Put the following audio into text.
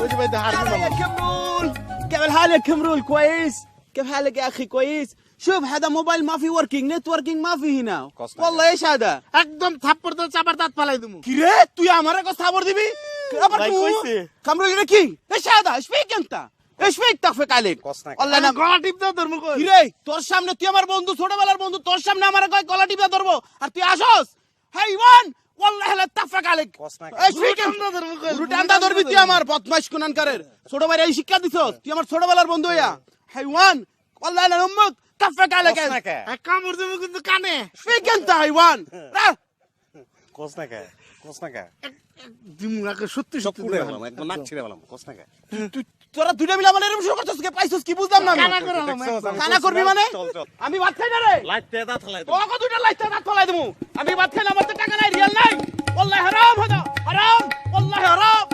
ওই যে ভাই هلا يا كمرول كيف الحال يا كمرول كويس كيف حالك يا اخي كويس شوف هذا موبايل ما في وركينج نتوركينج ما في هنا والله ايش هذا একদম থাপ্পড় দিয়ে চাপার দাঁত ফালাই দিমু কি রে তুই আমারে কষ্ট খবর দিবি আবার ভাই তুই কইছে। কামরুল এটা কি ايش هذا ايش فيك انت ايش فيك تخفق عليك والله না انا গলা টিপ দাও ধর্ম কই কি রে তোর সামনে তুই আমার বন্ধু ছোটবেলার বন্ধু তোর সামনে আমারে কয় গলা টিপা ধরবো আর তুই আসস হাইওয়ান والله لا اتفق عليك ايش فيك انت রুটান্দা ধরবি তুই আমার বদমাশ কুনানকারের ছোট ভাই এই শিক্ষা দিছস তুই আমার ছোটবেলার বন্ধু হইয়া হাইওয়ান والله انا امك اتفق عليك এক কামড় দেবো কিন্তু কানে فيك انت حيوان দিমু আগে সত্যি সত্যি তোরা দুইটা মিলে আমার এরকম শুরু করছিস কে পাইছিস কি বুঝলাম না কানা করে হলাম কানা করবি মানে আমি ভাত খাই না রে লাইতে দাঁত ফালাই তোকে দুইটা লাইতে দাঁত ফলাই দেবো আমি ভাত খাই না আমার তো টাকা নাই রিয়াল নাই والله حرام هذا حرام والله حرام